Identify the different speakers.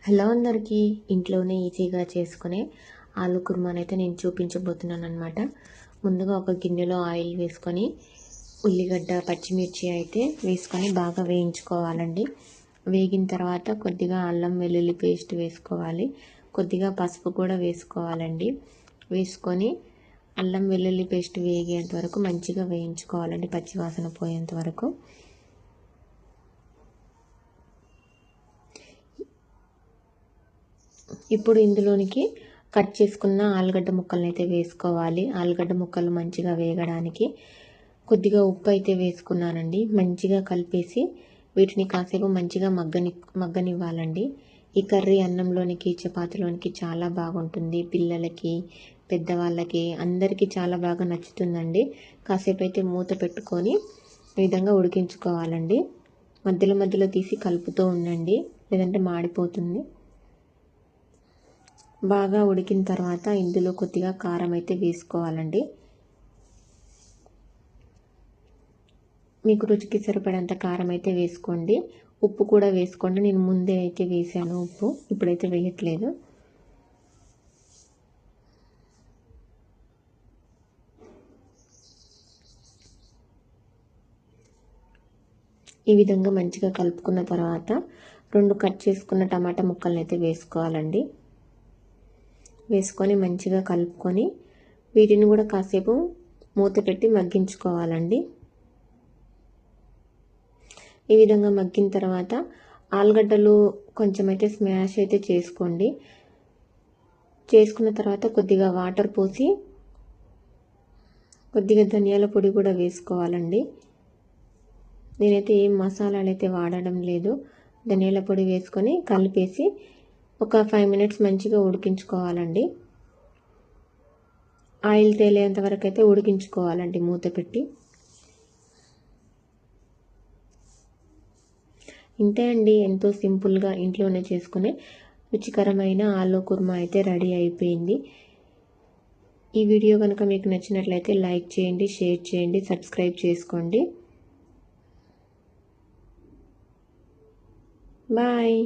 Speaker 1: Hello అందరికీ, ఇంట్లోనే ఈజీగా చేసుకునే ఆలు కుర్మాని అయితే నేను చూపించబోతున్నాను అనమాట. ముందుగా ఒక గిన్నెలో ఆయిల్ వేసుకొని ఉల్లిగడ్డ పచ్చిమిర్చి అయితే వేసుకొని బాగా వేయించుకోవాలండి. వేగిన తర్వాత కొద్దిగా అల్లం వెల్లుల్లి పేస్ట్ వేసుకోవాలి, కొద్దిగా పసుపు కూడా వేసుకోవాలండి. వేసుకొని అల్లం వెల్లుల్లి పేస్ట్ వేగేంత వరకు మంచిగా వేయించుకోవాలండి, పచ్చివాసన పోయేంత వరకు. ఇప్పుడు ఇందులోనికి కట్ చేసుకున్న ఆలుగడ్డ ముక్కలను అయితే వేసుకోవాలి. ఆలుగడ్డ ముక్కలు మంచిగా వేగడానికి కొద్దిగా ఉప్పు అయితే వేసుకున్నానండి. మంచిగా కలిపేసి వీటిని కాసేపు మంచిగా మగ్గనివ్వాలండి. ఈ కర్రీ అన్నంలోనికి చపాతీలోనికి చాలా బాగుంటుంది. పిల్లలకి పెద్దవాళ్ళకి అందరికీ చాలా బాగా నచ్చుతుందండి. కాసేపు అయితే మూత పెట్టుకొని ఈ విధంగా ఉడికించుకోవాలండి. మధ్యలో మధ్యలో తీసి కలుపుతూ ఉండండి, లేదంటే మాడిపోతుంది. బాగా ఉడికిన తర్వాత ఇందులో కొద్దిగా కారం అయితే వేసుకోవాలండి. మీకు రుచికి సరిపడంత కారం అయితే వేసుకోండి. ఉప్పు కూడా వేసుకోండి. నేను ముందే అయితే వేసాను ఉప్పు, ఇప్పుడైతే వేయట్లేదు. ఈ విధంగా మంచిగా కలుపుకున్న తర్వాత 2 కట్ చేసుకున్న టమాటా ముక్కలను అయితే వేసుకోవాలండి. వేసుకొని మంచిగా కలుపుకొని వీటిని కూడా కాసేపు మూత పెట్టి మగ్గించుకోవాలండి. ఈ విధంగా మగ్గిన తర్వాత ఆలుగడ్డలు కొంచెం అయితే స్మాష్ అయితే చేసుకోండి. చేసుకున్న తర్వాత కొద్దిగా వాటర్ పోసి కొద్దిగా ధనియాల పొడి కూడా వేసుకోవాలండి. నేనైతే ఏం మసాలాలు అయితే వాడడం లేదు. ధనియాల పొడి వేసుకొని కలిపేసి ఒక 5 మినిట్స్ మంచిగా ఉడికించుకోవాలండి. ఆయిల్ తేలేంత వరకు అయితే ఉడికించుకోవాలండి మూత పెట్టి. ఇంతే అండి, ఎంతో సింపుల్గా ఇంట్లోనే చేసుకునే రుచికరమైన ఆలు కుర్మా అయితే రెడీ అయిపోయింది. ఈ వీడియో కనుక మీకు నచ్చినట్లయితే లైక్ చేయండి, షేర్ చేయండి, సబ్స్క్రైబ్ చేసుకోండి. బాయ్.